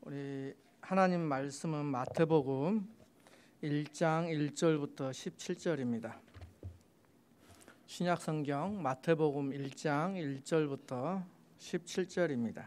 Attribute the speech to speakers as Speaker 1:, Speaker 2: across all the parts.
Speaker 1: 우리 하나님 말씀은 마태복음 1장 1절부터 17절입니다. 신약성경 마태복음 1장 1절부터 17절입니다.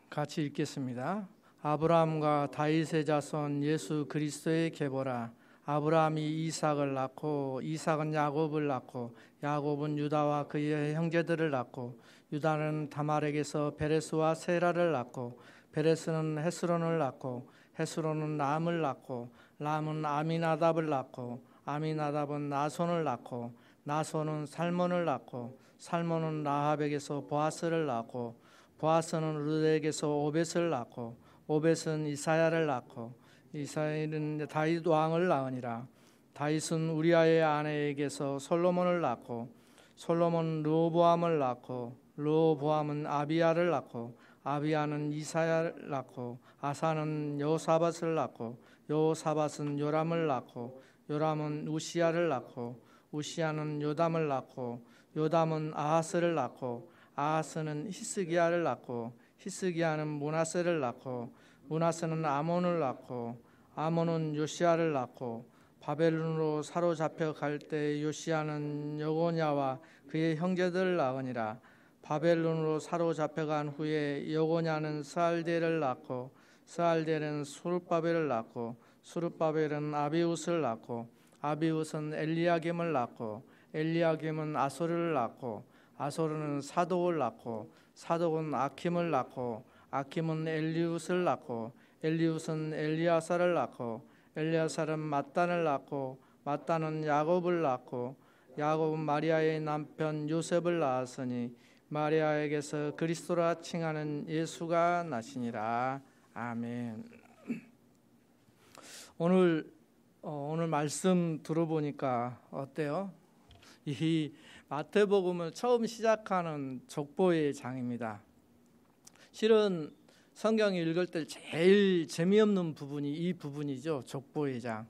Speaker 1: 같이 읽겠습니다. 아브라함과 다윗의 자손 예수 그리스도의 계보라. 아브라함이 이삭을 낳고 이삭은 야곱을 낳고 야곱은 유다와 그의 형제들을 낳고 유다는 다말에게서 베레스와 세라를 낳고 베레스는 헤스론을 낳고 헤스론은 람을 낳고 람은 아미나답을 낳고 아미나답은 나손을 낳고 나손은 살몬을 낳고 살몬은 라합에게서 보아스를 낳고 보아스는 룻에게서 오벳을 낳고 오벳은 이사야를 낳고 이사야는 다윗 왕을 낳으니라. 다윗은 우리아의 아내에게서 솔로몬을 낳고 솔로몬은 르호보암을 낳고 르호보암은 아비야를 낳고 아비야는 이사야를 낳고 아사는 여호사밧을 낳고 여호사밧은 요람을 낳고 요람은 우시야를 낳고 우시야는 요담을 낳고 요담은 아하스를 낳고 아하스는 히스기야를 낳고 히스기야는 므낫세를 낳고 므낫세는 아몬을 낳고 아몬은 요시야를 낳고 바벨론으로 사로잡혀 갈 때 요시야는 여고냐와 그의 형제들을 낳으니라. 바벨론으로 사로잡혀간 후에 여고냐는 스알델을 낳고 스알델은 수룹바벨을 낳고 수룹바벨은 아비웃을 낳고 아비웃은 엘리야김을 낳고 엘리야김은 아소르를 낳고 아소르는 사독을 낳고 사독은 아킴을 낳고 아킴은 엘리웃을 낳고 엘리웃은 엘리아사를 낳고 엘리아사는 mat단을 낳고 mat단은 야곱을 낳고 야곱은 마리아의 남편 요셉을 낳았으니 마리아에게서 그리스도라 칭하는 예수가 나시니라. 아멘. 오늘 말씀 들어보니까 어때요? 이 마태복음을 처음 시작하는 족보의 장입니다. 실은 성경 읽을 때 제일 재미없는 부분이 이 부분이죠. 족보의 장.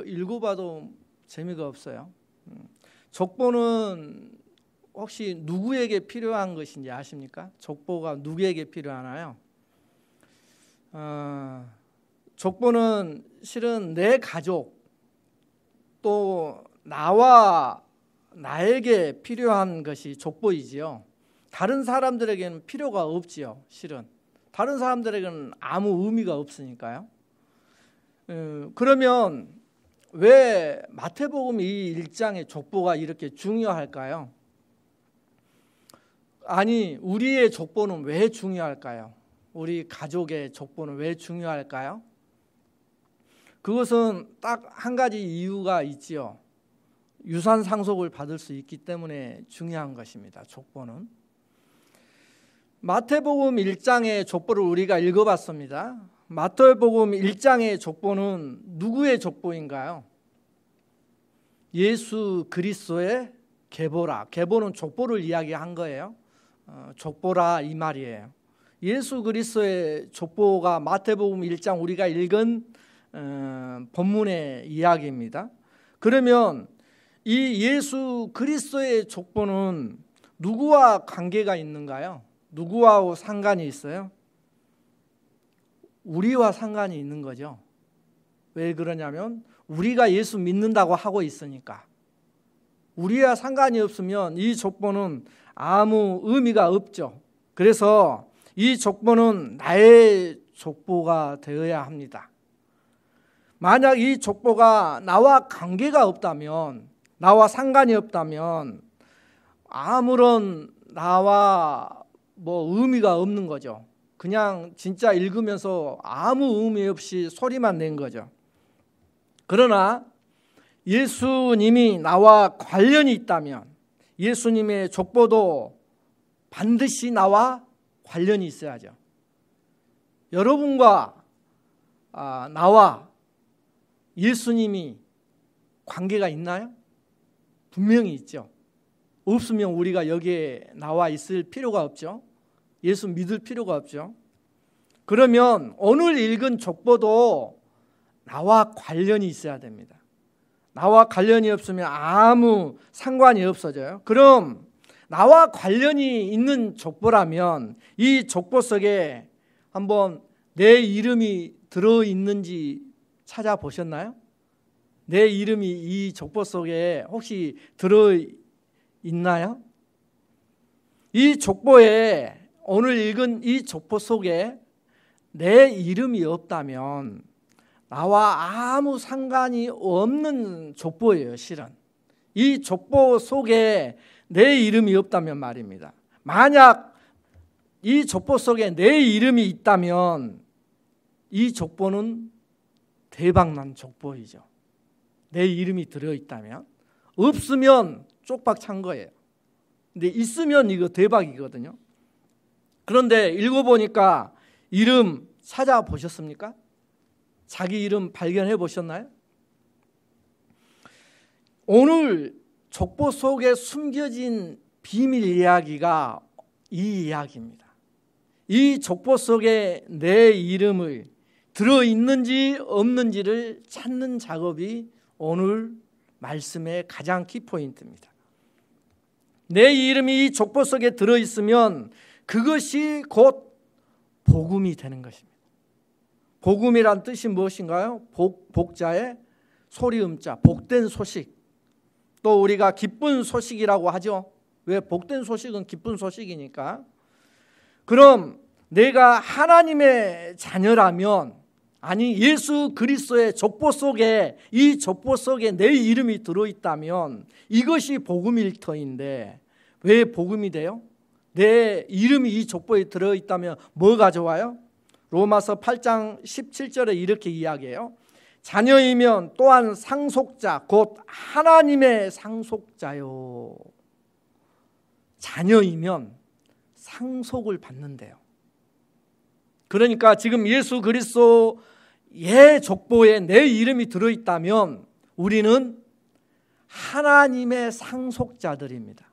Speaker 1: 읽어봐도 재미가 없어요. 족보는 혹시 누구에게 필요한 것인지 아십니까? 족보가 누구에게 필요하나요? 족보는 실은 내 가족 또 나와 나에게 필요한 것이 족보이지요. 다른 사람들에게는 필요가 없지요. 실은 다른 사람들에게는 아무 의미가 없으니까요. 그러면 왜 마태복음 이 1장의 족보가 이렇게 중요할까요? 아니, 우리의 족보는 왜 중요할까요? 우리 가족의 족보는 왜 중요할까요? 그것은 딱 한 가지 이유가 있지요. 유산 상속을 받을 수 있기 때문에 중요한 것입니다. 족보는. 마태복음 1장의 족보를 우리가 읽어봤습니다. 마태복음 1장의 족보는 누구의 족보인가요? 예수 그리스도의 계보라. 계보는 족보를 이야기한 거예요. 족보라 이 말이에요. 예수 그리스도의 족보가 마태복음 1장 우리가 읽은 본문의 이야기입니다. 그러면 이 예수 그리스도의 족보는 누구와 관계가 있는가요? 누구와 상관이 있어요? 우리와 상관이 있는 거죠. 왜 그러냐면 우리가 예수 믿는다고 하고 있으니까. 우리와 상관이 없으면 이 족보는 아무 의미가 없죠. 그래서 이 족보는 나의 족보가 되어야 합니다. 만약 이 족보가 나와 관계가 없다면, 나와 상관이 없다면 아무런 나와 의미가 없는 거죠. 그냥 진짜 읽으면서 아무 의미 없이 소리만 낸 거죠. 그러나 예수님이 나와 관련이 있다면 예수님의 족보도 반드시 나와 관련이 있어야죠. 여러분과 나와 예수님이 관계가 있나요? 분명히 있죠. 없으면 우리가 여기에 나와 있을 필요가 없죠. 예수 믿을 필요가 없죠. 그러면 오늘 읽은 족보도 나와 관련이 있어야 됩니다. 나와 관련이 없으면 아무 상관이 없어져요. 그럼 나와 관련이 있는 족보라면 이 족보 속에 한번 내 이름이 들어있는지 찾아보셨나요? 내 이름이 이 족보 속에 혹시 들어있나요? 이 족보에 오늘 읽은 이 족보 속에 내 이름이 없다면 나와 아무 상관이 없는 족보예요, 실은. 이 족보 속에 내 이름이 없다면 말입니다. 만약 이 족보 속에 내 이름이 있다면 이 족보는 대박난 족보이죠. 내 이름이 들어있다면. 없으면 쪽박 찬 거예요. 근데 있으면 이거 대박이거든요. 그런데 읽어보니까 이름 찾아보셨습니까? 자기 이름 발견해 보셨나요? 오늘 족보 속에 숨겨진 비밀 이야기가 이 이야기입니다. 이 족보 속에 내 이름을 들어있는지 없는지를 찾는 작업이 오늘 말씀의 가장 키포인트입니다. 내 이름이 이 족보 속에 들어있으면 그것이 곧 복음이 되는 것입니다. 복음이란 뜻이 무엇인가요? 복자의 소리음자, 복된 소식. 또 우리가 기쁜 소식이라고 하죠. 왜? 복된 소식은 기쁜 소식이니까. 그럼 내가 하나님의 자녀라면, 아니 예수 그리스도의 족보 속에, 이 족보 속에 내 이름이 들어있다면 이것이 복음일 터인데 왜 복음이 돼요? 내 이름이 이 족보에 들어있다면 뭐가 좋아요? 로마서 8장 17절에 이렇게 이야기해요. 자녀이면 또한 상속자, 곧 하나님의 상속자요. 자녀이면 상속을 받는데요. 그러니까 지금 예수 그리스도의 족보에 내 이름이 들어있다면 우리는 하나님의 상속자들입니다.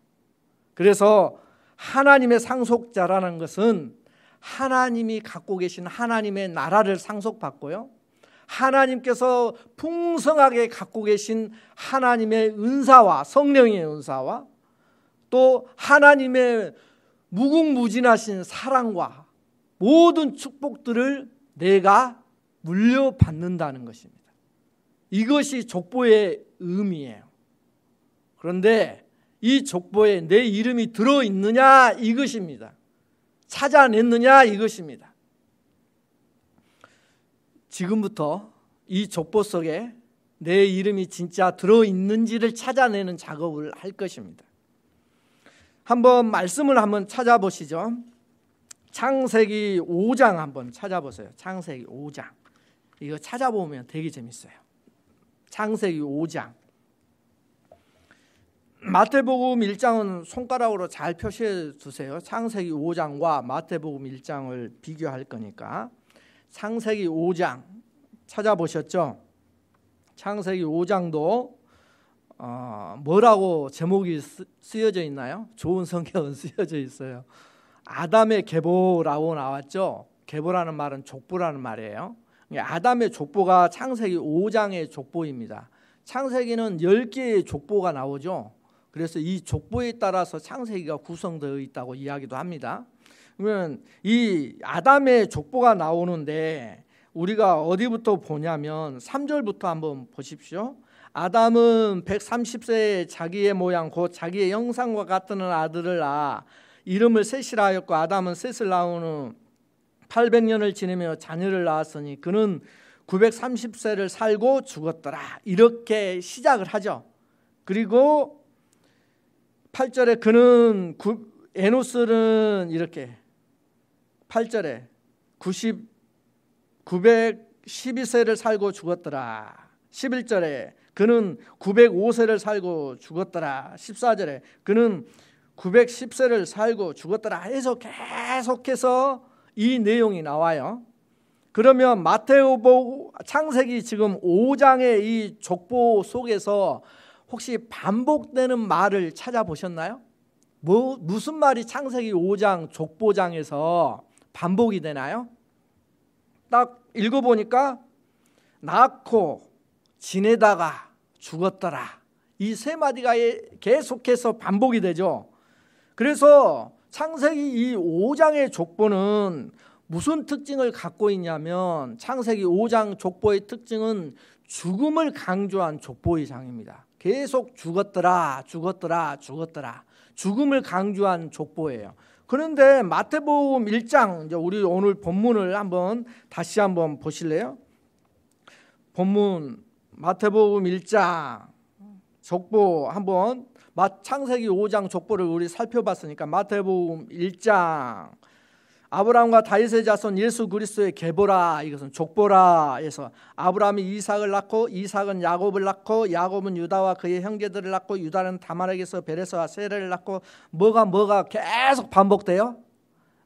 Speaker 1: 그래서 하나님의 상속자라는 것은 하나님이 갖고 계신 하나님의 나라를 상속받고요, 하나님께서 풍성하게 갖고 계신 하나님의 은사와 성령의 은사와 또 하나님의 무궁무진하신 사랑과 모든 축복들을 내가 물려받는다는 것입니다. 이것이 족보의 의미예요. 그런데 이 족보에 내 이름이 들어있느냐 이것입니다. 찾아냈느냐 이것입니다. 지금부터 이 족보 속에 내 이름이 진짜 들어있는지를 찾아내는 작업을 할 것입니다. 한번 말씀을 한번 찾아보시죠. 창세기 5장 한번 찾아보세요. 창세기 5장. 이거 찾아보면 되게 재밌어요. 창세기 5장. 마태복음 1장은 손가락으로 잘 표시해 두세요. 창세기 5장과 마태복음 1장을 비교할 거니까. 창세기 5장 찾아보셨죠? 창세기 5장도 뭐라고 제목이 쓰여져 있나요? 좋은 성경은 쓰여져 있어요. 아담의 계보라고 나왔죠. 계보라는 말은 족보라는 말이에요. 아담의 족보가 창세기 5장의 족보입니다. 창세기는 10개의 족보가 나오죠. 그래서 이 족보에 따라서 창세기가 구성되어 있다고 이야기도 합니다. 그러면 이 아담의 족보가 나오는데 우리가 어디부터 보냐면 3절부터 한번 보십시오. 아담은 130세에 자기의 모양 곧 자기의 형상과 같은 아들을 낳아 이름을 셋이라 하였고, 아담은 셋을 낳은 후 800년을 지내며 자녀를 낳았으니 그는 930세를 살고 죽었더라. 이렇게 시작을 하죠. 그리고 8절에 그는 에노스는 이렇게 8절에 912세를 살고 죽었더라. 11절에 그는 905세를 살고 죽었더라. 14절에 그는 910세를 살고 죽었더라 해서 계속해서 이 내용이 나와요. 그러면 마태복음 창세기 지금 5장의 이 족보 속에서 혹시 반복되는 말을 찾아보셨나요? 무슨 말이 창세기 5장 족보장에서 반복이 되나요? 딱 읽어보니까 낳고 지내다가 죽었더라. 이 세 마디가 계속해서 반복이 되죠. 그래서 창세기 이 5장의 족보는 무슨 특징을 갖고 있냐면 창세기 5장 족보의 특징은 죽음을 강조한 족보의 장입니다. 계속 죽었더라 죽었더라 죽었더라 죽음을 강조한 족보예요. 그런데 마태복음 1장, 이제 우리 오늘 본문을 다시 한번 보실래요? 본문 마태복음 1장 족보 한번 창세기 5장 족보를 우리 살펴봤으니까 마태복음 1장 아브라함과 다윗의 자손 예수 그리스도의 계보라, 이것은 족보라 해서 아브라함이 이삭을 낳고 이삭은 야곱을 낳고 야곱은 유다와 그의 형제들을 낳고 유다는 다말에게서 베레스와 세레를 낳고 뭐가 계속 반복돼요.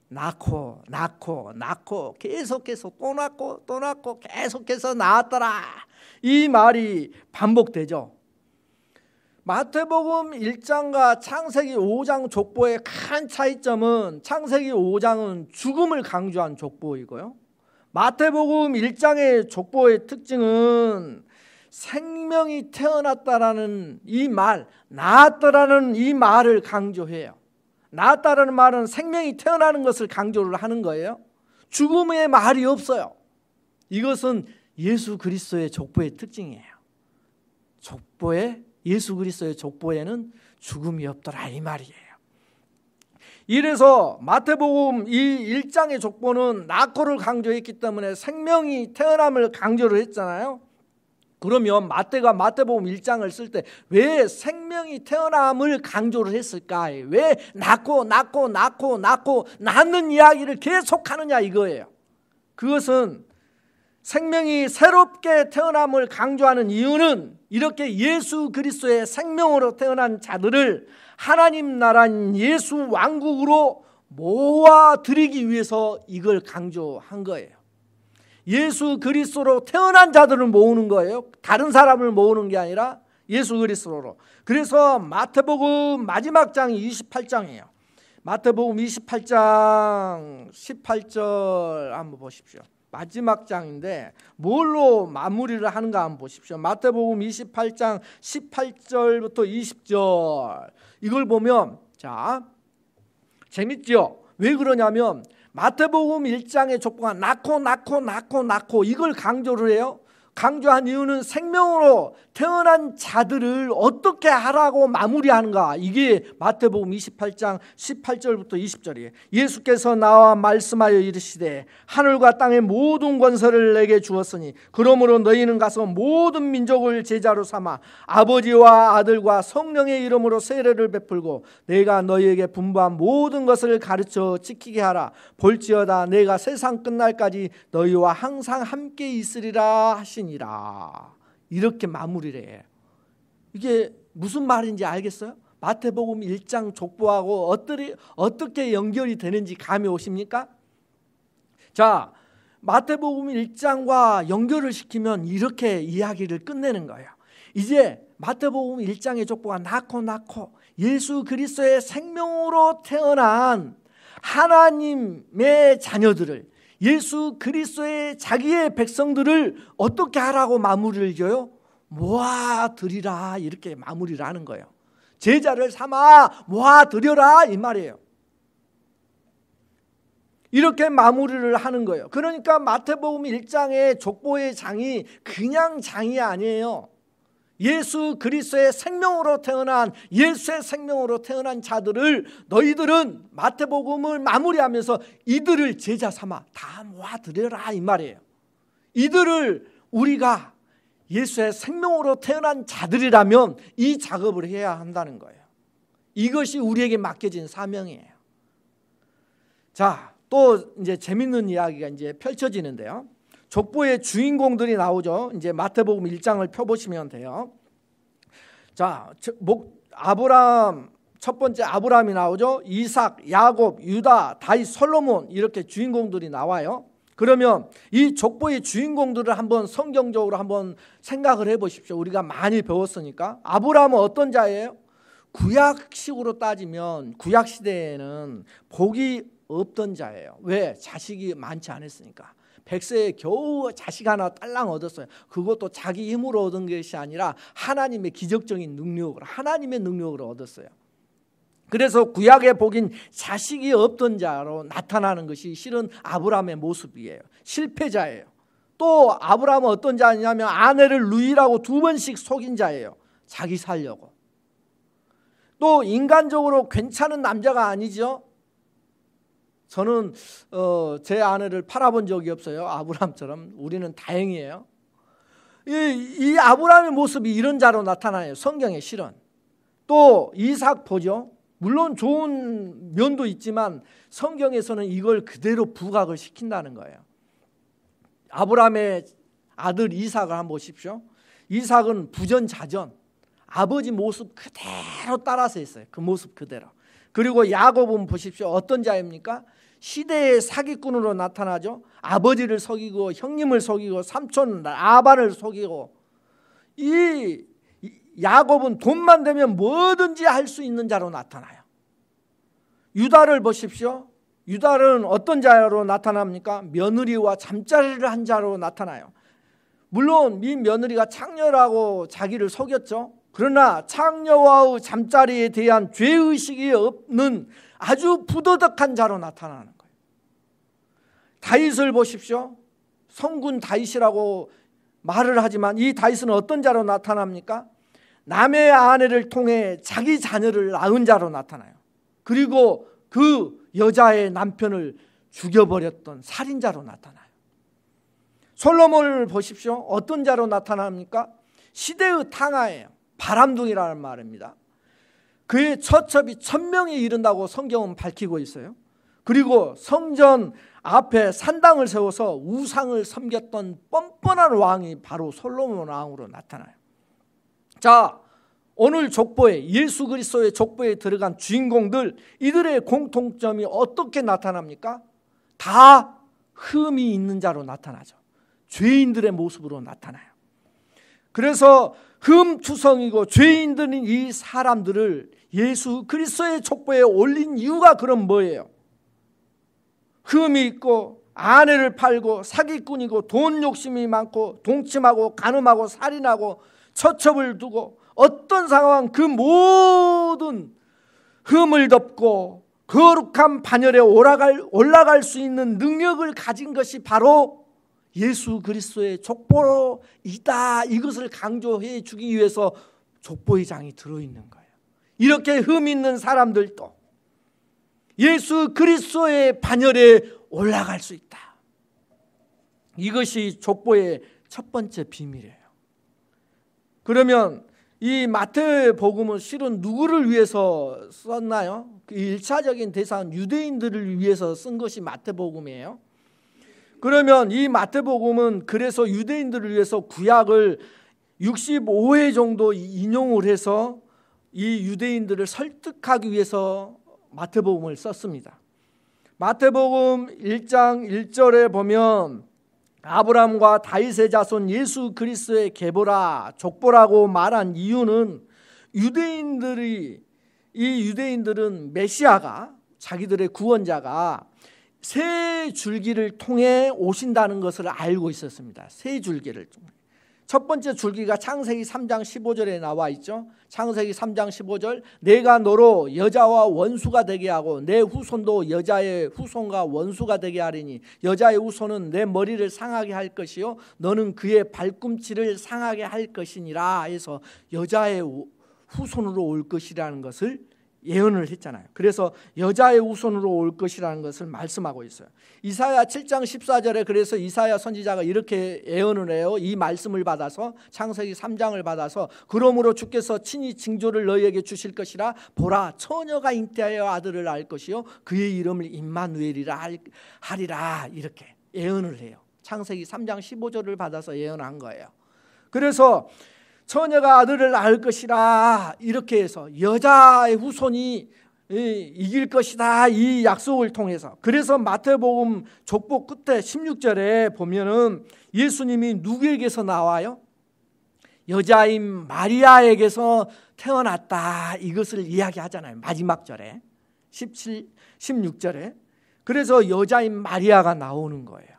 Speaker 1: 낳고 계속해서 또 낳고 계속해서 낳았더라, 이 말이 반복되죠. 마태복음 1장과 창세기 5장 족보의 큰 차이점은 창세기 5장은 죽음을 강조한 족보이고요, 마태복음 1장의 족보의 특징은 생명이 태어났다라는 이 말, 낳았다라는 이 말을 강조해요. 낳았다라는 말은 생명이 태어나는 것을 강조를 하는 거예요. 죽음의 말이 없어요. 이것은 예수 그리스도의 족보의 특징이에요. 예수 그리스도의 족보에는 죽음이 없더라, 이 말이에요. 이래서 마태복음 이 1장의 족보는 낳고를 강조했기 때문에 생명이 태어남을 강조를 했잖아요. 그러면 마태가 마태복음 1장을 쓸 때 왜 생명이 태어남을 강조를 했을까? 왜 낳고 낳는 이야기를 계속하느냐 이거예요. 그것은 생명이 새롭게 태어남을 강조하는 이유는 이렇게 예수 그리스도의 생명으로 태어난 자들을 하나님 나라인 예수 왕국으로 모아들이기 위해서 이걸 강조한 거예요. 예수 그리스도로 태어난 자들을 모으는 거예요. 다른 사람을 모으는 게 아니라 예수 그리스도로. 그래서 마태복음 마지막 장이 28장이에요. 마태복음 28장 18절 한번 보십시오. 마지막 장인데 뭘로 마무리를 하는가 한번 보십시오. 마태복음 28장 18절부터 20절 이걸 보면 자 재밌죠? 왜 그러냐면 마태복음 1장의 족보가 낳고 이걸 강조를 해요. 강조한 이유는 생명으로 태어난 자들을 어떻게 하라고 마무리하는가, 이게 마태복음 28장 18절부터 20절이에요. 예수께서 나와 말씀하여 이르시되 하늘과 땅의 모든 권세를 내게 주었으니 그러므로 너희는 가서 모든 민족을 제자로 삼아 아버지와 아들과 성령의 이름으로 세례를 베풀고 내가 너희에게 분부한 모든 것을 가르쳐 지키게 하라. 볼지어다 내가 세상 끝날까지 너희와 항상 함께 있으리라 하시니라. 이렇게 마무리를 해요. 이게 무슨 말인지 알겠어요? 마태복음 1장 족보하고 어떻게 연결이 되는지 감이 오십니까? 자, 마태복음 1장과 연결을 시키면 이렇게 이야기를 끝내는 거예요. 이제 마태복음 1장의 족보가 낳고 예수 그리스도의 생명으로 태어난 하나님의 자녀들을, 예수 그리스도의 자기의 백성들을 어떻게 하라고 마무리를 줘요? 모아드리라, 이렇게 마무리를 하는 거예요. 제자를 삼아 모아드려라, 이 말이에요. 이렇게 마무리를 하는 거예요. 그러니까 마태복음 1장의 족보의 장이 그냥 장이 아니에요. 예수 그리스도의 생명으로 태어난, 예수의 생명으로 태어난 자들을 너희들은 마태복음을 마무리하면서 이들을 제자 삼아 다 모아드려라, 이 말이에요. 이들을 우리가 예수의 생명으로 태어난 자들이라면 이 작업을 해야 한다는 거예요. 이것이 우리에게 맡겨진 사명이에요. 자, 또 이제 재밌는 이야기가 이제 펼쳐지는데요. 족보의 주인공들이 나오죠. 이제 마태복음 1장을 펴보시면 돼요. 자, 아브라함, 첫 번째 아브라함이 나오죠. 이삭, 야곱, 유다, 다윗, 솔로몬, 이렇게 주인공들이 나와요. 그러면 이 족보의 주인공들을 한번 성경적으로 한번 생각을 해보십시오. 우리가 많이 배웠으니까. 아브라함은 어떤 자예요? 구약식으로 따지면 구약 시대에는 복이 없던 자예요. 왜? 자식이 많지 않았으니까. 100세에 겨우 자식 하나 딸랑 얻었어요. 그것도 자기 힘으로 얻은 것이 아니라 하나님의 기적적인 능력으로, 하나님의 능력으로 얻었어요. 그래서 구약의 복인 자식이 없던 자로 나타나는 것이 실은 아브라함의 모습이에요. 실패자예요. 또 아브라함은 어떤 자냐면 아내를 루이라고 2번씩 속인 자예요. 자기 살려고. 또 인간적으로 괜찮은 남자가 아니죠. 저는 제 아내를 팔아본 적이 없어요. 아브라함처럼. 우리는 다행이에요. 이 아브라함의 모습이 이런 자로 나타나요. 성경에 실은. 또 이삭 보죠. 물론 좋은 면도 있지만 성경에서는 이걸 그대로 부각을 시킨다는 거예요. 아브라함의 아들 이삭을 한번 보십시오. 이삭은 부전자전 아버지 모습 그대로 따라서 했어요. 그 모습 그대로. 그리고 야곱은 보십시오. 어떤 자입니까? 시대의 사기꾼으로 나타나죠. 아버지를 속이고 형님을 속이고 삼촌 라반을 속이고. 이 야곱은 돈만 되면 뭐든지 할 수 있는 자로 나타나요. 유다를 보십시오. 유다는 어떤 자로 나타납니까? 며느리와 잠자리를 한 자로 나타나요. 물론 이 며느리가 창녀라고 자기를 속였죠. 그러나 창녀와의 잠자리에 대한 죄의식이 없는 아주 부도덕한 자로 나타나는 거예요. 다윗을 보십시오. 성군 다윗이라고 말을 하지만 이 다윗은 어떤 자로 나타납니까? 남의 아내를 통해 자기 자녀를 낳은 자로 나타나요. 그리고 그 여자의 남편을 죽여버렸던 살인자로 나타나요. 솔로몬을 보십시오. 어떤 자로 나타납니까? 시대의 탕하예요. 바람둥이라는 말입니다. 그의 처첩이 1000명에 이른다고 성경은 밝히고 있어요. 그리고 성전 앞에 산당을 세워서 우상을 섬겼던 뻔뻔한 왕이 바로 솔로몬 왕으로 나타나요. 자, 오늘 족보에 예수 그리스도의 족보에 들어간 주인공들 이들의 공통점이 어떻게 나타납니까? 다 흠이 있는 자로 나타나죠. 죄인들의 모습으로 나타나요. 그래서 흠투성이고 죄인들인 이 사람들을 예수 그리스도의 족보에 올린 이유가 그럼 뭐예요? 흠이 있고 아내를 팔고 사기꾼이고 돈 욕심이 많고 동침하고 간음하고 살인하고 처첩을 두고 어떤 상황 그 모든 흠을 덮고 거룩한 반열에 올라갈 수 있는 능력을 가진 것이 바로 예수 그리스도의 족보이다. 이것을 강조해 주기 위해서 족보의 장이 들어있는 거예요. 이렇게 흠 있는 사람들도 예수 그리스도의 반열에 올라갈 수 있다. 이것이 족보의 첫 번째 비밀이에요. 그러면 이 마태복음은 실은 누구를 위해서 썼나요? 그 1차적인 대상은 유대인들을 위해서 쓴 것이 마태복음이에요. 그러면 이 마태복음은 그래서 유대인들을 위해서 구약을 65회 정도 인용을 해서 이 유대인들을 설득하기 위해서 마태복음을 썼습니다. 마태복음 1장 1절에 보면 아브라함과 다윗의 자손 예수 그리스도의 계보라 족보라고 말한 이유는 유대인들은 메시아가 자기들의 구원자가 세 줄기를 통해 오신다는 것을 알고 있었습니다. 세 줄기를 통해. 첫 번째 줄기가 창세기 3장 15절에 나와 있죠. 창세기 3장 15절 내가 너로 여자와 원수가 되게 하고 내 후손도 여자의 후손과 원수가 되게 하리니 여자의 후손은 내 머리를 상하게 할 것이요 너는 그의 발꿈치를 상하게 할 것이니라 해서 여자의 후손으로 올 것이라는 것을 예언을 했잖아요. 그래서 여자의 후손으로 올 것이라는 것을 말씀하고 있어요. 이사야 7장 14절에 그래서 이사야 선지자가 이렇게 예언을 해요. 이 말씀을 받아서 창세기 3장을 받아서 그러므로 주께서 친히 징조를 너희에게 주실 것이라 보라 처녀가 잉태하여 아들을 낳을 것이요 그의 이름을 임마누엘이라 하리라 이렇게 예언을 해요. 창세기 3장 15절을 받아서 예언한 거예요. 그래서 처녀가 아들을 낳을 것이라 이렇게 해서 여자의 후손이 이길 것이다 이 약속을 통해서. 그래서 마태복음 족보 끝에 16절에 보면은 예수님이 누구에게서 나와요? 여자인 마리아에게서 태어났다 이것을 이야기하잖아요. 마지막 절에 16절에. 그래서 여자인 마리아가 나오는 거예요.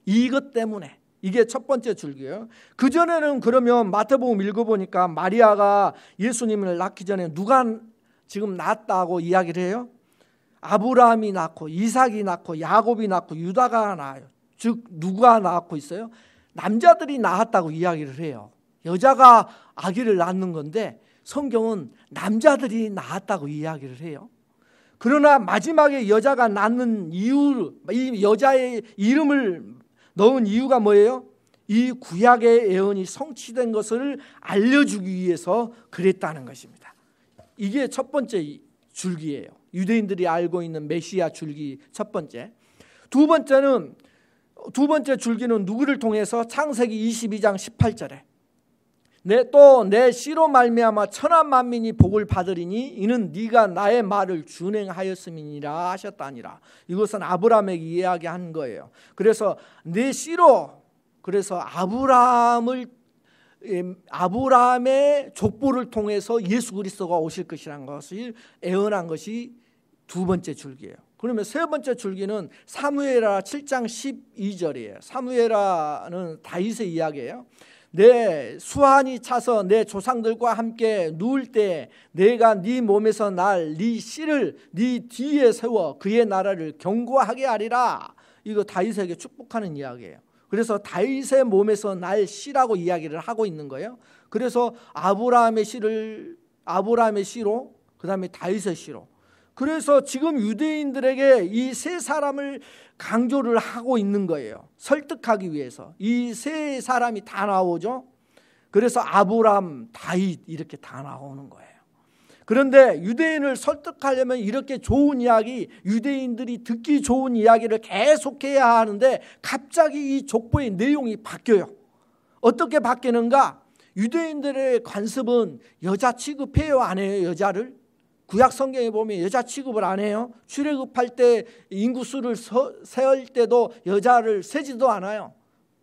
Speaker 1: 이것 때문에. 이게 첫 번째 줄기예요. 그전에는 그러면 마태복음 읽어보니까 마리아가 예수님을 낳기 전에 누가 지금 낳았다고 이야기를 해요. 아브라함이 낳고 이삭이 낳고 야곱이 낳고 유다가 낳아요. 즉 누가 낳고 있어요? 남자들이 낳았다고 이야기를 해요. 여자가 아기를 낳는 건데 성경은 남자들이 낳았다고 이야기를 해요. 그러나 마지막에 여자가 낳는 이유, 이 여자의 이름을 넣은 이유가 뭐예요? 이 구약의 예언이 성취된 것을 알려주기 위해서 그랬다는 것입니다. 이게 첫 번째 줄기예요. 유대인들이 알고 있는 메시아 줄기 첫 번째. 두 번째 줄기는 누구를 통해서? 창세기 22장 18절에 내 씨로 말미암아 천한 만민이 복을 받으리니 이는 네가 나의 말을 준행하였음이니라 하셨다니라. 이것은 아브라함에게 이야기한 거예요. 그래서 내 씨로, 그래서 아브라함의 족보를 통해서 예수 그리스도가 오실 것이라는 것을 예언한 것이 두 번째 줄기예요. 그러면 세 번째 줄기는 사무엘하 7장 12절이에요. 사무엘하는 다윗의 이야기예요. 내 수완이 차서 내 조상들과 함께 누울 때 내가 네 몸에서 날 네 씨를 네 뒤에 세워 그의 나라를 견고하게 하리라. 이거 다윗에게 축복하는 이야기예요. 그래서 다윗의 몸에서 날 씨라고 이야기를 하고 있는 거예요. 그래서 아브라함의 씨로 그다음에 다윗의 씨로. 그래서 지금 유대인들에게 이 세 사람을 강조를 하고 있는 거예요. 설득하기 위해서. 이 세 사람이 다 나오죠. 그래서 아브라함, 다윗 이렇게 다 나오는 거예요. 그런데 유대인을 설득하려면 이렇게 좋은 이야기, 유대인들이 듣기 좋은 이야기를 계속해야 하는데 갑자기 이 족보의 내용이 바뀌어요. 어떻게 바뀌는가? 유대인들의 관습은 여자 취급해요, 안 해요? 여자를? 구약 성경에 보면 여자 취급을 안 해요. 출애굽할 때 인구수를 세울 때도 여자를 세지도 않아요.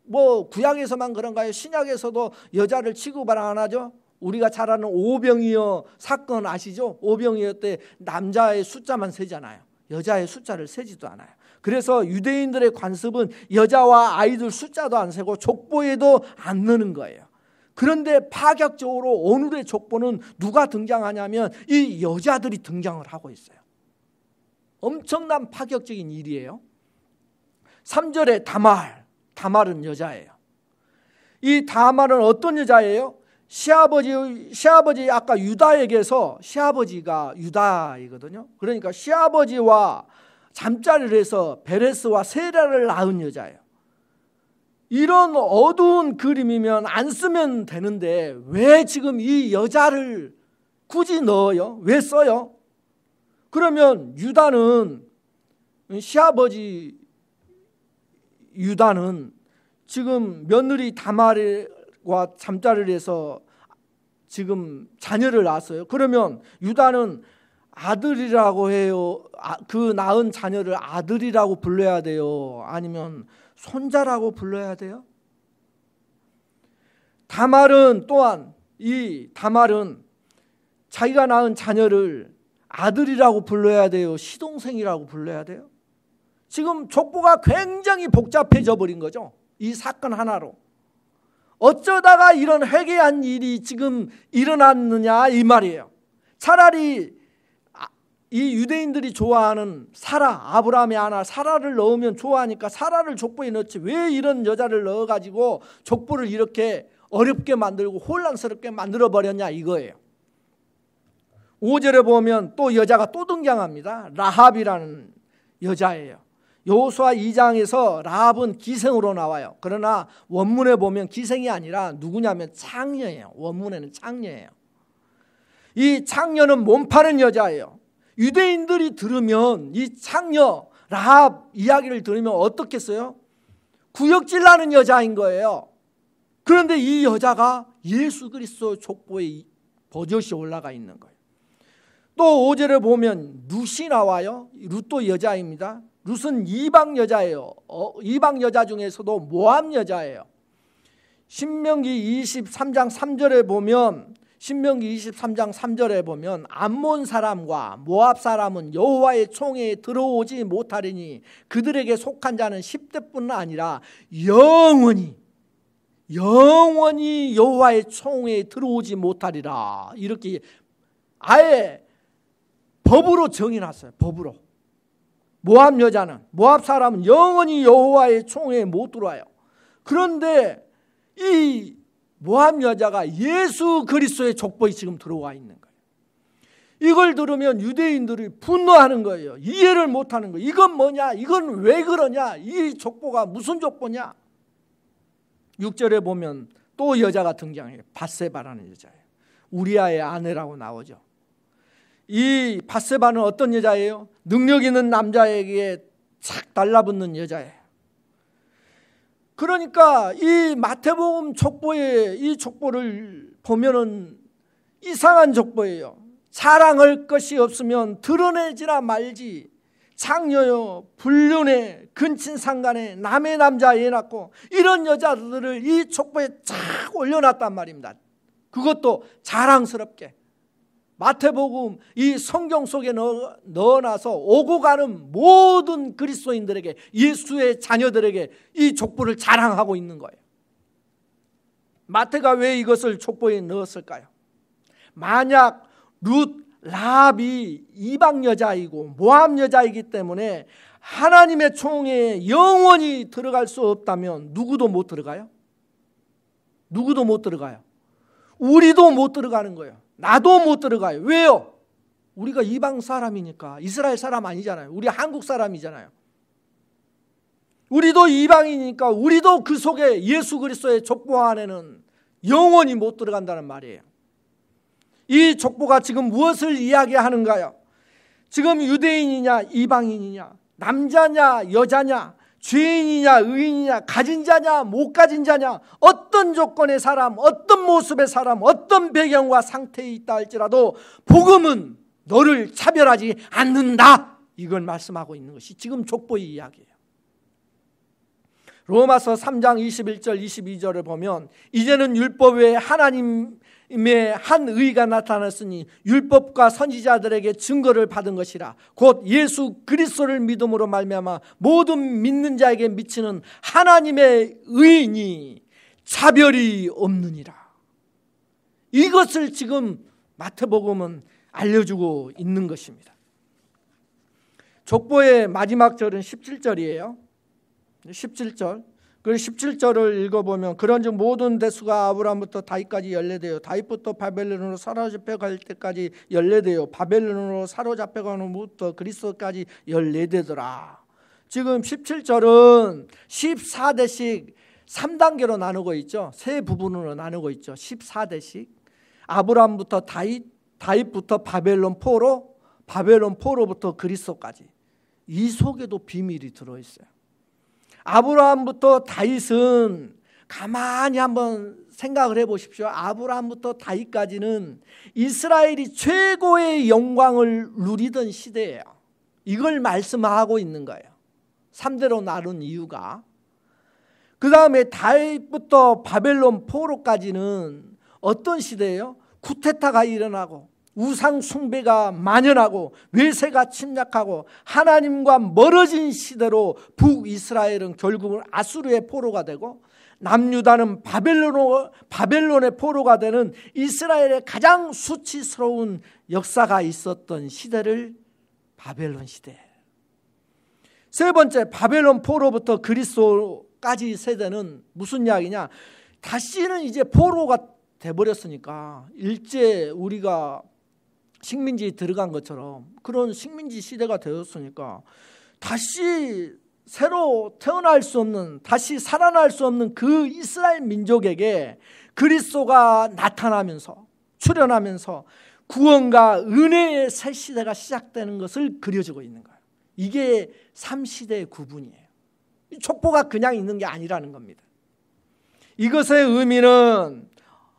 Speaker 1: 뭐 구약에서만 그런가요? 신약에서도 여자를 취급을 안 하죠. 우리가 잘 아는 오병이어 사건 아시죠? 오병이어 때 남자의 숫자만 세잖아요. 여자의 숫자를 세지도 않아요. 그래서 유대인들의 관습은 여자와 아이들 숫자도 안 세고 족보에도 안 넣는 거예요. 그런데 파격적으로 오늘의 족보는 누가 등장하냐면 이 여자들이 등장을 하고 있어요. 엄청난 파격적인 일이에요. 3절에 다말은 여자예요. 이 다말은 어떤 여자예요? 시아버지 아까 유다에게서 시아버지가 유다이거든요. 그러니까 시아버지와 잠자리를 해서 베레스와 세라를 낳은 여자예요. 이런 어두운 그림이면 안 쓰면 되는데 왜 지금 이 여자를 굳이 넣어요? 왜 써요? 그러면 시아버지 유다는 지금 며느리 다말과 잠자리를 해서 지금 자녀를 낳았어요. 그러면 유다는 아들이라고 해요? 그 낳은 자녀를 아들이라고 불러야 돼요? 아니면 손자라고 불러야 돼요? 다말은 자기가 낳은 자녀를 아들이라고 불러야 돼요? 시동생이라고 불러야 돼요? 지금 족보가 굉장히 복잡해져 버린 거죠. 이 사건 하나로. 어쩌다가 이런 회개한 일이 지금 일어났느냐 이 말이에요. 차라리 이 유대인들이 좋아하는 아브라함의 아나 사라를 넣으면 좋아하니까 사라를 족보에 넣지 왜 이런 여자를 넣어가지고 족보를 이렇게 어렵게 만들고 혼란스럽게 만들어버렸냐 이거예요. 5절에 보면 또 여자가 또 등장합니다. 라합이라는 여자예요. 여호수아 2장에서 라합은 기생으로 나와요. 그러나 원문에 보면 기생이 아니라 누구냐면 창녀예요. 원문에는 창녀예요. 이 창녀는 몸 파는 여자예요. 유대인들이 들으면 이 창녀 라합 이야기를 들으면 어떻겠어요? 구역질 나는 여자인 거예요. 그런데 이 여자가 예수 그리스도 족보에 버젓이 올라가 있는 거예요. 또 5절에 보면 룻이 나와요. 룻도 여자입니다. 룻은 이방 여자예요. 이방 여자 중에서도 모압 여자예요. 신명기 23장 3절에 보면 암몬 사람과 모압 사람은 여호와의 총회에 들어오지 못하리니 그들에게 속한 자는 10대뿐 아니라 영원히 여호와의 총회에 들어오지 못하리라. 이렇게 아예 법으로 정해놨어요. 법으로. 모압 사람은 영원히 여호와의 총회에 못 들어와요. 그런데 이 모압 여자가 예수 그리스도의 족보에 지금 들어와 있는 거예요. 이걸 들으면 유대인들이 분노하는 거예요. 이해를 못하는 거예요. 이건 뭐냐? 이건 왜 그러냐? 이 족보가 무슨 족보냐? 6절에 보면 또 여자가 등장해요. 밧세바라는 여자예요. 우리아의 아내라고 나오죠. 이 밧세바는 어떤 여자예요? 능력 있는 남자에게 착 달라붙는 여자예요. 그러니까 이 마태복음 족보에 이 족보를 보면은 이상한 족보예요. 자랑할 것이 없으면 드러내지나 말지. 장녀요, 불륜에, 근친상간에, 남의 남자 애 낳고 이런 여자들을 이 족보에 착 올려놨단 말입니다. 그것도 자랑스럽게. 마태복음 이 성경 속에 넣어놔서 오고 가는 모든 그리스도인들에게, 예수의 자녀들에게 이 족보를 자랑하고 있는 거예요. 마태가 왜 이것을 족보에 넣었을까요? 만약 룻, 라합이 이방 여자이고 모압 여자이기 때문에 하나님의 총회에 영원히 들어갈 수 없다면 누구도 못 들어가요? 누구도 못 들어가요. 우리도 못 들어가는 거예요. 나도 못 들어가요. 왜요? 우리가 이방 사람이니까. 이스라엘 사람 아니잖아요. 우리 한국 사람이잖아요. 우리도 이방이니까 우리도 그 속에 예수 그리스도의 족보 안에는 영원히 못 들어간다는 말이에요. 이 족보가 지금 무엇을 이야기하는가요? 지금 유대인이냐 이방인이냐, 남자냐 여자냐, 죄인이냐 의인이냐, 가진 자냐 못 가진 자냐, 어떤 조건의 사람, 어떤 모습의 사람, 어떤 배경과 상태에 있다 할지라도 복음은 너를 차별하지 않는다. 이걸 말씀하고 있는 것이 지금 족보의 이야기예요. 로마서 3장 21절 22절을 보면 이제는 율법 외에 하나님의 한 의가 나타났으니 율법과 선지자들에게 증거를 받은 것이라. 곧 예수 그리스도를 믿음으로 말미암아 모든 믿는 자에게 미치는 하나님의 의인이 차별이 없느니라. 이것을 지금 마태복음은 알려주고 있는 것입니다. 족보의 마지막 절은 17절이에요. 17절. 그 17절을 읽어보면 그런즉 모든 대수가 아브라함부터 다윗까지 연례되어 다윗부터 바벨론으로 사로잡혀갈 때까지 연례되어 바벨론으로 사로잡혀가는부터 그리스도까지 연례되더라. 지금 17절은 14대씩 3단계로 나누고 있죠. 세 부분으로 나누고 있죠. 14대씩 아브라함부터 다윗부터 바벨론 포로부터 그리스도까지. 이 속에도 비밀이 들어있어요. 아브라함부터 다윗은 가만히 한번 생각을 해보십시오. 아브라함부터 다윗까지는 이스라엘이 최고의 영광을 누리던 시대예요. 이걸 말씀하고 있는 거예요. 3대로 나눈 이유가. 그 다음에 다윗부터 바벨론 포로까지는 어떤 시대예요? 쿠데타가 일어나고 우상 숭배가 만연하고 외세가 침략하고 하나님과 멀어진 시대로 북이스라엘은 결국은 아수르의 포로가 되고 남유다는 바벨론의 포로가 되는 이스라엘의 가장 수치스러운 역사가 있었던 시대를 바벨론 시대. 세 번째, 바벨론 포로부터 그리스도까지 세대는 무슨 이야기냐? 다시는 이제 포로가 돼버렸으니까 일제 우리가 식민지에 들어간 것처럼 그런 식민지 시대가 되었으니까 다시 새로 태어날 수 없는, 다시 살아날 수 없는 그 이스라엘 민족에게 그리스도가 나타나면서 출현하면서 구원과 은혜의 새 시대가 시작되는 것을 그려주고 있는 거예요. 이게 3시대의 구분이에요. 족보가 그냥 있는 게 아니라는 겁니다. 이것의 의미는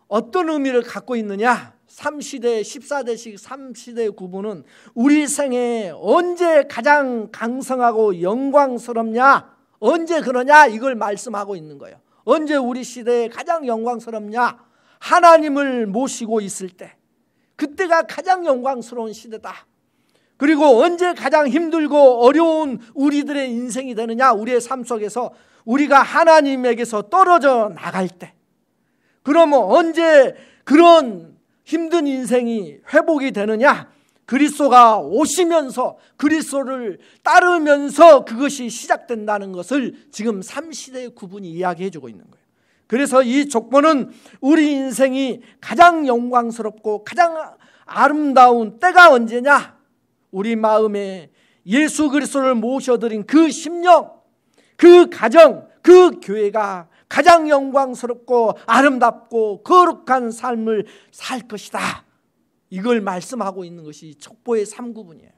Speaker 1: 어떤 의미를 갖고 있느냐? 3시대, 14대식 3시대의 구분은 우리 생에 언제 가장 강성하고 영광스럽냐? 언제 그러냐? 이걸 말씀하고 있는 거예요. 언제 우리 시대에 가장 영광스럽냐? 하나님을 모시고 있을 때. 그때가 가장 영광스러운 시대다. 그리고 언제 가장 힘들고 어려운 우리들의 인생이 되느냐? 우리의 삶 속에서 우리가 하나님에게서 떨어져 나갈 때. 그러면 언제 그런 힘든 인생이 회복이 되느냐? 그리스도가 오시면서 그리스도를 따르면서 그것이 시작된다는 것을 지금 3시대 구분이 이야기해 주고 있는 거예요. 그래서 이 족보는 우리 인생이 가장 영광스럽고 가장 아름다운 때가 언제냐? 우리 마음에 예수 그리스도를 모셔드린 그 심령, 그 가정, 그 교회가 가장 영광스럽고 아름답고 거룩한 삶을 살 것이다. 이걸 말씀하고 있는 것이 족보의 3구분이에요.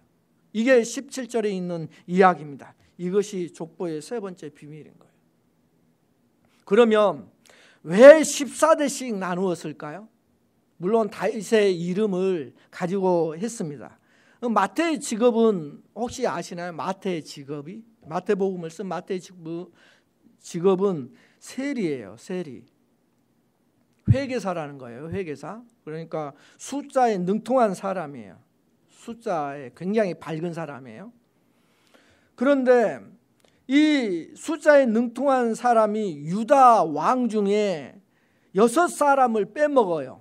Speaker 1: 이게 17절에 있는 이야기입니다. 이것이 족보의 세 번째 비밀인 거예요. 그러면 왜 14대씩 나누었을까요? 물론 다윗의 이름을 가지고 했습니다. 마태의 직업은 혹시 아시나요? 마태의 직업이? 마태복음을 쓴 마태의 직업은 세리예요. 세리. 회계사라는 거예요. 회계사. 그러니까 숫자에 능통한 사람이에요. 숫자에 굉장히 밝은 사람이에요. 그런데 이 숫자에 능통한 사람이 유다 왕 중에 6사람을 빼먹어요.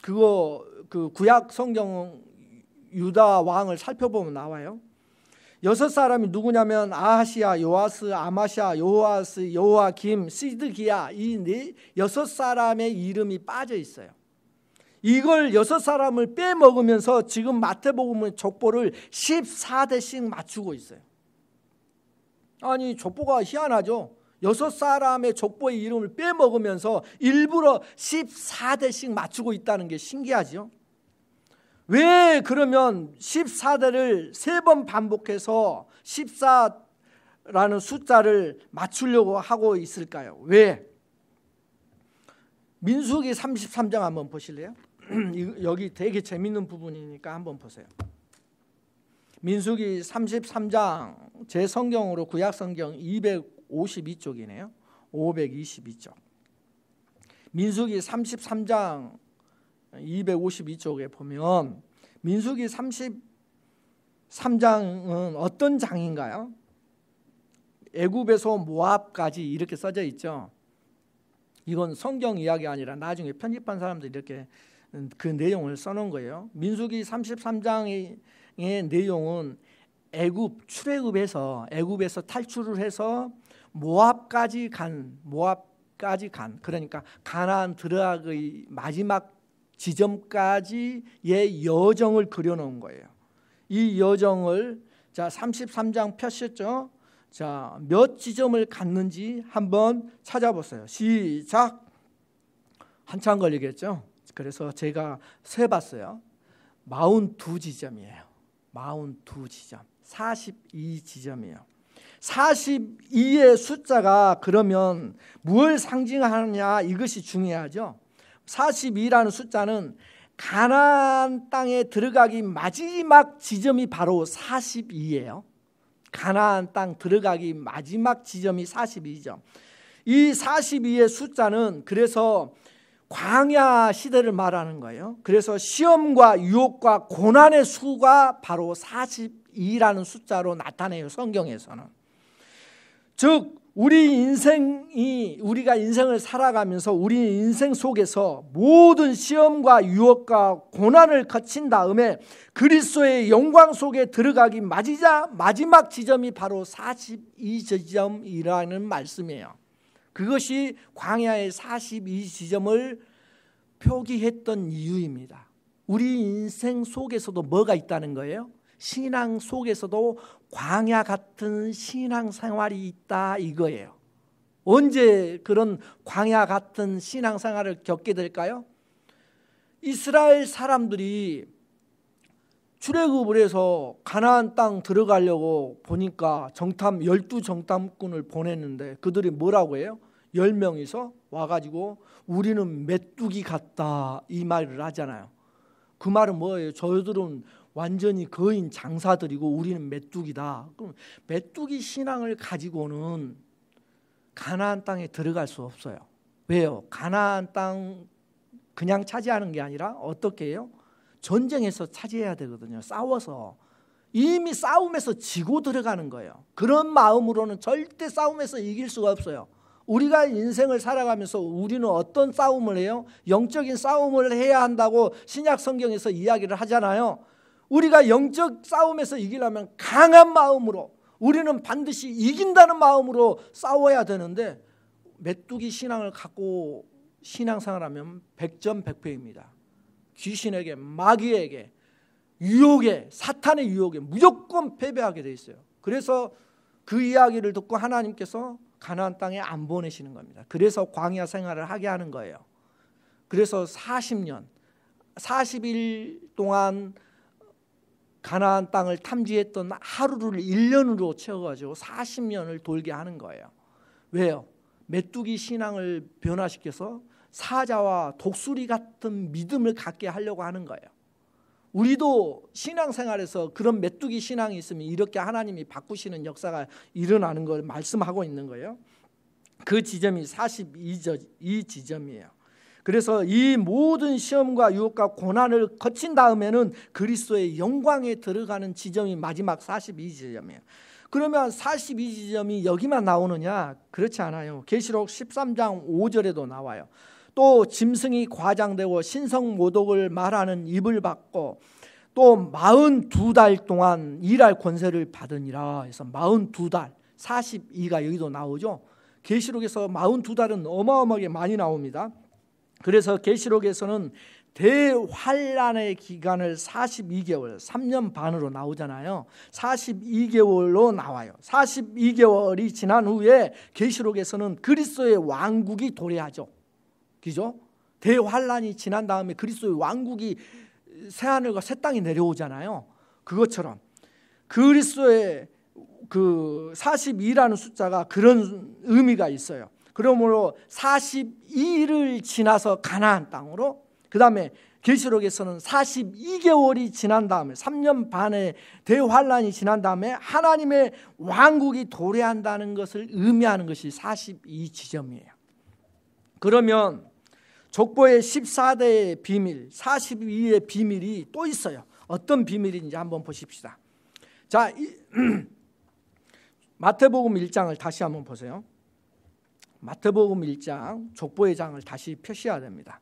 Speaker 1: 그 구약 성경 유다 왕을 살펴보면 나와요. 6사람이 누구냐면 아하시야, 요아스, 아마샤, 요아스, 요아김, 시드기야, 이 6사람의 이름이 빠져 있어요. 이걸 6사람을 빼먹으면서 지금 마태복음의 족보를 14대씩 맞추고 있어요. 아니 족보가 희한하죠. 6사람의 족보의 이름을 빼먹으면서 일부러 14대씩 맞추고 있다는 게 신기하죠. 왜 그러면 14대를 3번 반복해서 14라는 숫자를 맞추려고 하고 있을까요? 왜? 민수기 33장 한번 보실래요? 여기 되게 재밌는 부분이니까 한번 보세요. 민수기 33장 제 성경으로 구약 성경 252쪽이네요. 522쪽. 민수기 33장 252쪽에 보면 민수기 33장은 어떤 장인가요? 애굽에서 모압까지 이렇게 써져 있죠. 이건 성경 이야기 아니라 나중에 편집한 사람들이 이렇게 그 내용을 써놓은 거예요. 민수기 33장의 내용은 애굽에서 탈출을 해서 모압까지 간 그러니까 가나안 들어가기 마지막 지점까지의 여정을 그려놓은 거예요. 이 여정을 자 33장 펴셨죠? 자, 몇 지점을 갔는지 한번 찾아보세요. 시작. 한참 걸리겠죠? 그래서 제가 세봤어요. 42지점이에요. 42지점. 42지점이에요. 42의 숫자가 그러면 무엇을 상징하느냐 이것이 중요하죠. 42라는 숫자는 가나안 땅에 들어가기 마지막 지점이 바로 42예요. 가나안 땅 들어가기 마지막 지점이 42점. 이 42의 숫자는 그래서 광야 시대를 말하는 거예요. 그래서 시험과 유혹과 고난의 수가 바로 42라는 숫자로 나타내요. 성경에서는. 즉 우리가 인생을 살아가면서 우리 인생 속에서 모든 시험과 유혹과 고난을 거친 다음에 그리스도의 영광 속에 들어가기 마지막 지점이 바로 42지점이라는 말씀이에요. 그것이 광야의 42지점을 표기했던 이유입니다. 우리 인생 속에서도 뭐가 있다는 거예요? 신앙 속에서도 광야 같은 신앙생활이 있다 이거예요. 언제 그런 광야 같은 신앙생활을 겪게 될까요? 이스라엘 사람들이 출애굽을 해서 가나안 땅 들어가려고 보니까 12정탐꾼을 보냈는데 그들이 뭐라고 해요? 10명이서 와가지고 우리는 메뚜기 같다 이 말을 하잖아요. 그 말은 뭐예요? 저희들은 완전히 거인 장사들이고 우리는 메뚜기다. 그럼 메뚜기 신앙을 가지고는 가나안 땅에 들어갈 수 없어요. 왜요? 가나안 땅 그냥 차지하는 게 아니라 어떻게 해요? 전쟁에서 차지해야 되거든요. 싸워서. 이미 싸움에서 지고 들어가는 거예요. 그런 마음으로는 절대 싸움에서 이길 수가 없어요. 우리가 인생을 살아가면서 우리는 어떤 싸움을 해요? 영적인 싸움을 해야 한다고 신약 성경에서 이야기를 하잖아요. 우리가 영적 싸움에서 이기려면 강한 마음으로, 우리는 반드시 이긴다는 마음으로 싸워야 되는데, 메뚜기 신앙을 갖고 신앙생활하면 백전백패입니다. 귀신에게, 마귀에게, 유혹에, 사탄의 유혹에 무조건 패배하게 돼 있어요. 그래서 그 이야기를 듣고 하나님께서 가나안 땅에 안 보내시는 겁니다. 그래서 광야 생활을 하게 하는 거예요. 그래서 40년, 40일 동안 가나안 땅을 탐지했던 하루를 1년으로 채워가지고 40년을 돌게 하는 거예요. 왜요? 메뚜기 신앙을 변화시켜서 사자와 독수리 같은 믿음을 갖게 하려고 하는 거예요. 우리도 신앙생활에서 그런 메뚜기 신앙이 있으면 이렇게 하나님이 바꾸시는 역사가 일어나는 걸 말씀하고 있는 거예요. 그 지점이 42지점이에요. 그래서 이 모든 시험과 유혹과 고난을 거친 다음에는 그리스도의 영광에 들어가는 지점이 마지막 42지점이에요. 그러면 42지점이 여기만 나오느냐? 그렇지 않아요. 계시록 13장 5절에도 나와요. 또 짐승이 과장되고 신성모독을 말하는 입을 받고 또 42달 동안 일할 권세를 받으니라 해서 42달, 42가 여기도 나오죠. 계시록에서 42달은 어마어마하게 많이 나옵니다. 그래서 계시록에서는 대환란의 기간을 42개월, 3년 반으로 나오잖아요. 42개월로 나와요. 42개월이 지난 후에 계시록에서는 그리스도의 왕국이 도래하죠. 그죠? 대환란이 지난 다음에 그리스도의 왕국이 새하늘과 새 땅이 내려오잖아요. 그것처럼 그리스도의 그 42라는 숫자가 그런 의미가 있어요. 그러므로 42일을 지나서 가나안 땅으로, 그 다음에 계시록에서는 42개월이 지난 다음에 3년 반의 대환란이 지난 다음에 하나님의 왕국이 도래한다는 것을 의미하는 것이 42지점이에요. 그러면 족보의 14대의 비밀, 42의 비밀이 또 있어요. 어떤 비밀인지 한번 보십시다. 자, 마태복음 1장을 다시 한번 보세요. 마태복음 1장 족보의 장을 다시 펴셔야 됩니다.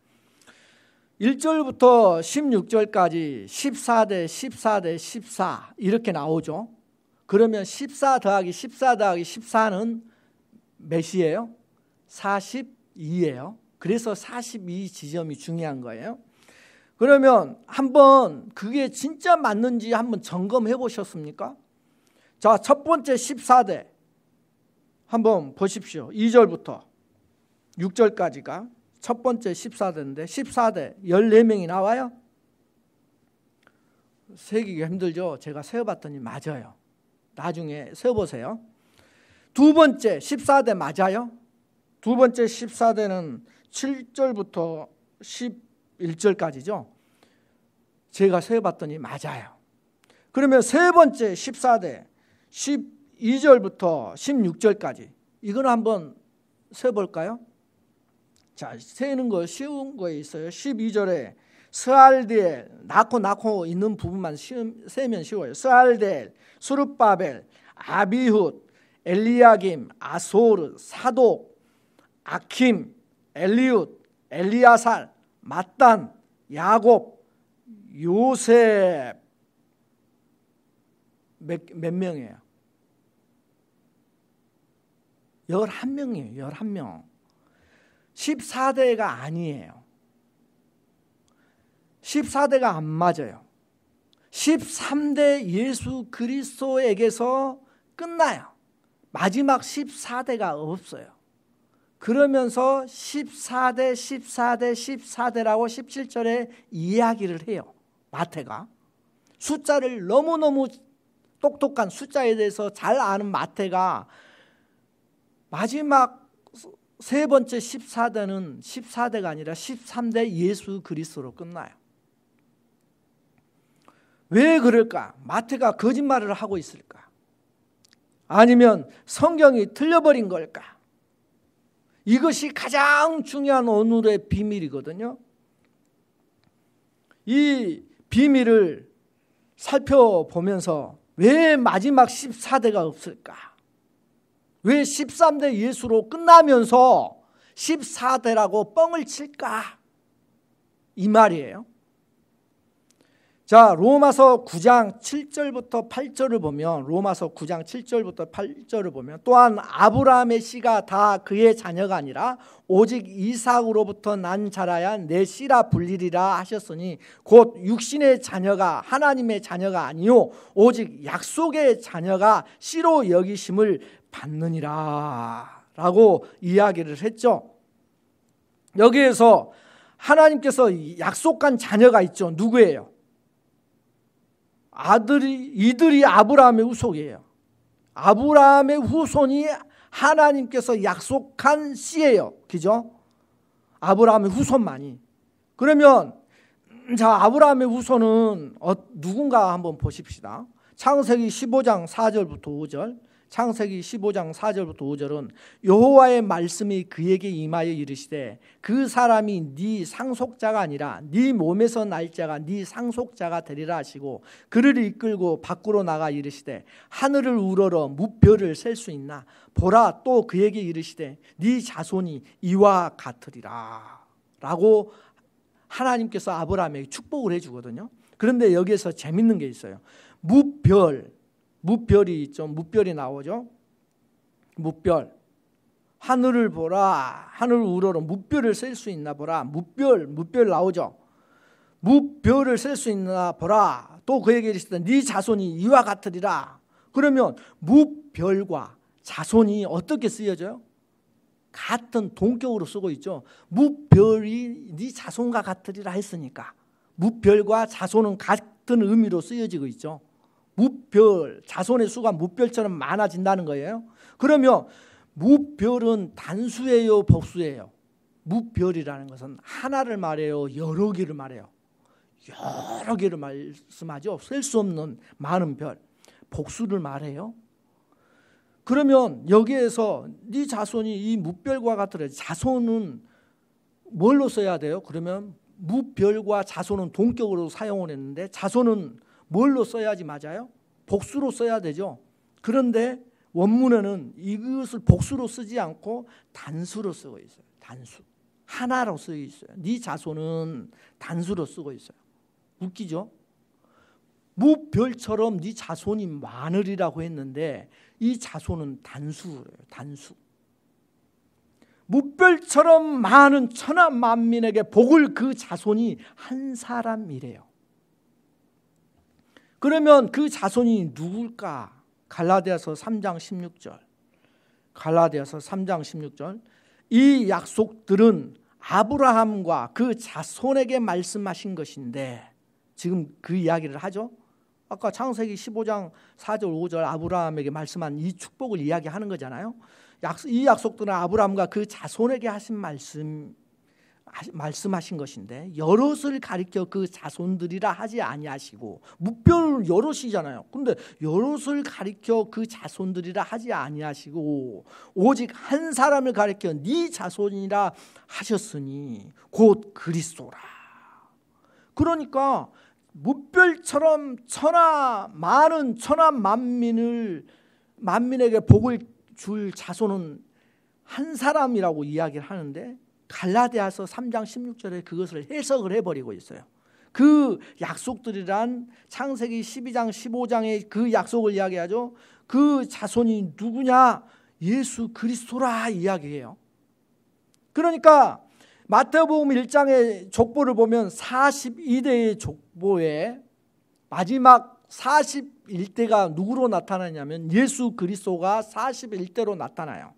Speaker 1: 1절부터 16절까지 14대 14대 14 이렇게 나오죠. 그러면 14 더하기 14 더하기 14는 몇이에요? 42예요. 그래서 42지점이 중요한 거예요. 그러면 한번 그게 진짜 맞는지 한번 점검해 보셨습니까? 자, 첫 번째 14대 한번 보십시오. 2절부터 6절까지가 첫 번째 14대인데 14대 14명이 나와요? 세기가 힘들죠? 제가 세어봤더니 맞아요. 나중에 세어보세요. 두 번째 14대 맞아요? 두 번째 14대는 7절부터 11절까지죠. 제가 세어봤더니 맞아요. 그러면 세 번째 14대 12절부터 16절까지 이거는 한번 세볼까요? 자, 세는 거 쉬운 거에 있어요. 12절에 스알디엘, 낳고 있는 부분만 세면 쉬워요. 스알디엘, 수룹바벨, 아비훗, 엘리야김, 아소르, 사독, 아킴, 엘리웃, 엘리야살, 맏단, 야곱, 요셉. 몇 명이에요? 11명이에요. 11명. 14대가 아니에요. 14대가 안 맞아요. 13대 예수 그리스도에게서 끝나요. 마지막 14대가 없어요. 그러면서 14대 14대 14대라고 17절에 이야기를 해요. 마태가. 숫자를 너무너무 똑똑한 숫자에 대해서 잘 아는 마태가 마지막 세 번째 14대는 14대가 아니라 13대 예수 그리스도로 끝나요. 왜 그럴까? 마태가 거짓말을 하고 있을까? 아니면 성경이 틀려버린 걸까? 이것이 가장 중요한 오늘의 비밀이거든요. 이 비밀을 살펴보면서 왜 마지막 14대가 없을까? 왜 13대 예수로 끝나면서 14대라고 뻥을 칠까? 이 말이에요. 자, 로마서 9장 7절부터 8절을 보면, 로마서 9장 7절부터 8절을 보면, 또한 아브라함의 씨가 다 그의 자녀가 아니라 오직 이삭으로부터 난 자라야 내 씨라 불리리라 하셨으니 곧 육신의 자녀가 하나님의 자녀가 아니요 오직 약속의 자녀가 씨로 여기심을 받느니라 라고 이야기를 했죠. 여기에서 하나님께서 약속한 자녀가 있죠. 누구예요? 이들이 아브라함의 후손이에요. 아브라함의 후손이 하나님께서 약속한 씨예요. 그죠? 아브라함의 후손만이. 그러면 자, 아브라함의 후손은 누군가 한번 보십시다. 창세기 15장 4절부터 5절. 창세기 15장 4절부터 5절은 여호와의 말씀이 그에게 임하여 이르시되 그 사람이 네 상속자가 아니라 네 몸에서 날 자가 네 상속자가 되리라 하시고 그를 이끌고 밖으로 나가 이르시되 하늘을 우러러 무별을 셀 수 있나 보라 또 그에게 이르시되 네 자손이 이와 같으리라 라고 하나님께서 아브라함에게 축복을 해주거든요. 그런데 여기에서 재밌는 게 있어요. 무별이 있죠. 무별이 나오죠. 무별. 하늘을 보라. 하늘을 우러러 무별을 셀 수 있나 보라. 무별 나오죠. 무별을 셀 수 있나 보라. 또 그에게 이르시되 네 자손이 이와 같으리라. 그러면 무별과 자손이 어떻게 쓰여져요? 같은 동격으로 쓰고 있죠. 무별이 네 자손과 같으리라 했으니까 무별과 자손은 같은 의미로 쓰여지고 있죠. 무별, 자손의 수가 무별처럼 많아진다는 거예요. 그러면 무별은 단수예요, 복수예요? 무별이라는 것은 하나를 말해요, 여러 개를 말해요? 여러 개를 말씀하죠. 셀 수 없는 많은 별. 복수를 말해요. 그러면 여기에서 네 자손이 이 무별과 같으라. 자손은 뭘로 써야 돼요? 그러면 무별과 자손은 동격으로 사용을 했는데 자손은 뭘로 써야지 맞아요? 복수로 써야 되죠. 그런데 원문에는 이것을 복수로 쓰지 않고 단수로 쓰고 있어요. 단수. 하나로 쓰고 있어요. 네 자손은 단수로 쓰고 있어요. 웃기죠? 무별처럼 네 자손이 많으리라고 했는데 이 자손은 단수예요. 단수. 무별처럼 많은 천하 만민에게 복을 그 자손이 한 사람이래요. 그러면 그 자손이 누굴까? 갈라디아서 3장 16절. 갈라디아서 3장 16절. 이 약속들은 아브라함과 그 자손에게 말씀하신 것인데 지금 그 이야기를 하죠. 아까 창세기 15장 4절 5절 아브라함에게 말씀한 이 축복을 이야기하는 거잖아요. 이 약속들은 아브라함과 그 자손에게 하신 말씀하신 것인데 여럿을 가리켜 그 자손들이라 하지 아니하시고 무별 여럿이잖아요. 그런데 여럿을 가리켜 그 자손들이라 하지 아니하시고 오직 한 사람을 가리켜 네 자손이라 하셨으니 곧 그리스도라. 그러니까 무별처럼 많은 천하 만민에게 복을 줄 자손은 한 사람이라고 이야기를 하는데 갈라디아서 3장 16절에 그것을 해석을 해버리고 있어요. 그 약속들이란 창세기 12장 15장의 그 약속을 이야기하죠. 그 자손이 누구냐? 예수 그리스도라 이야기해요. 그러니까 마태복음 1장의 족보를 보면 42대의 족보에 마지막 41대가 누구로 나타나냐면 예수 그리스도가 41대로 나타나요.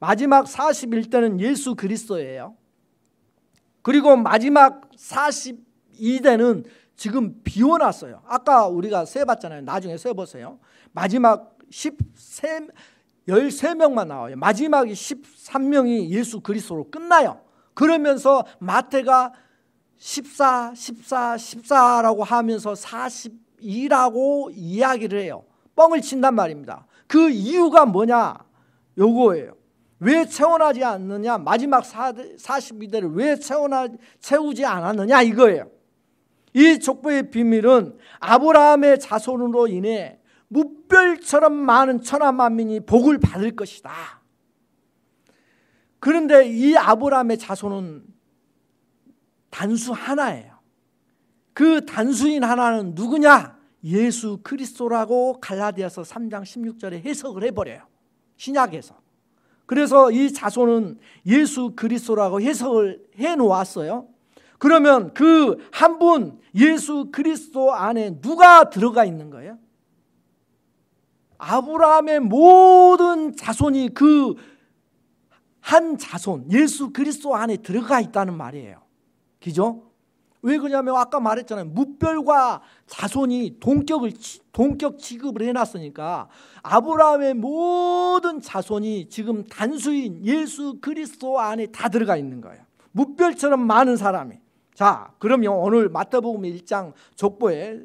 Speaker 1: 마지막 41대는 예수 그리스도예요. 그리고 마지막 42대는 지금 비워놨어요. 아까 우리가 세봤잖아요. 나중에 세보세요. 마지막 13명만 나와요. 마지막 13명이 예수 그리스도로 끝나요. 그러면서 마태가 14라고 하면서 42라고 이야기를 해요. 뻥을 친단 말입니다. 그 이유가 뭐냐? 요거예요. 왜 채워나지 않느냐? 마지막 42대를 왜 채우지 않았느냐? 이거예요. 이 족보의 비밀은 아브라함의 자손으로 인해 무별처럼 많은 천하 만민이 복을 받을 것이다. 그런데 이 아브라함의 자손은 단수 하나예요. 그 단수인 하나는 누구냐? 예수 그리스도라고 갈라디아서 3장 16절에 해석을 해버려요. 신약에서. 그래서 이 자손은 예수 그리스도라고 해석을 해놓았어요. 그러면 그 한 분 예수 그리스도 안에 누가 들어가 있는 거예요? 아브라함의 모든 자손이 그 한 자손 예수 그리스도 안에 들어가 있다는 말이에요. 그죠? 왜 그러냐면 아까 말했잖아요. 무별과 자손이 동격 취급을 해놨으니까 아브라함의 모든 자손이 지금 단수인 예수 그리스도 안에 다 들어가 있는 거예요. 무별처럼 많은 사람이. 자, 그러면 오늘 마태복음 1장 족보에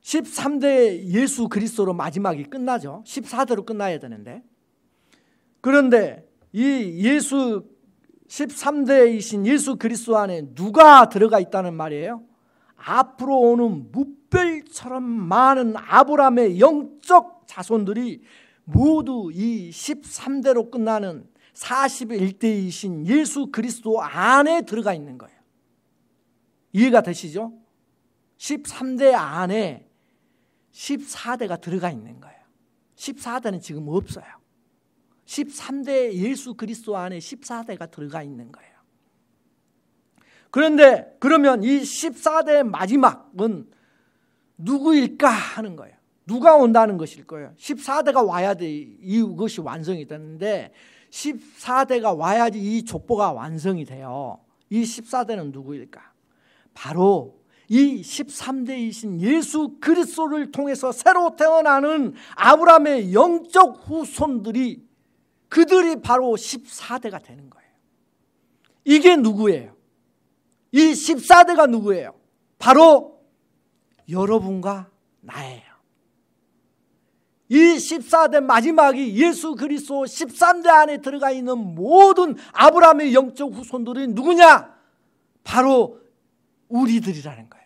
Speaker 1: 13대 예수 그리스도로 마지막이 끝나죠. 14대로 끝나야 되는데. 그런데 이 13대이신 예수 그리스도 안에 누가 들어가 있다는 말이에요? 앞으로 오는 무별처럼 많은 아브라함의 영적 자손들이 모두 이 13대로 끝나는 41대이신 예수 그리스도 안에 들어가 있는 거예요. 이해가 되시죠? 13대 안에 14대가 들어가 있는 거예요. 14대는 지금 없어요. 13대 예수 그리스도 안에 14대가 들어가 있는 거예요. 그런데 그러면 이 14대 마지막은 누구일까 하는 거예요. 누가 온다는 것일 거예요. 14대가 와야 돼 이것이 완성이 되는데 14대가 와야지 이 족보가 완성이 돼요. 이 14대는 누구일까? 바로 이 13대이신 예수 그리스도를 통해서 새로 태어나는 아브라함의 영적 후손들이 그들이 바로 14대가 되는 거예요. 이게 누구예요? 이 14대가 누구예요? 바로 여러분과 나예요. 이 14대 마지막이 예수 그리스도 13대 안에 들어가 있는 모든 아브라함의 영적 후손들이 누구냐? 바로 우리들이라는 거예요.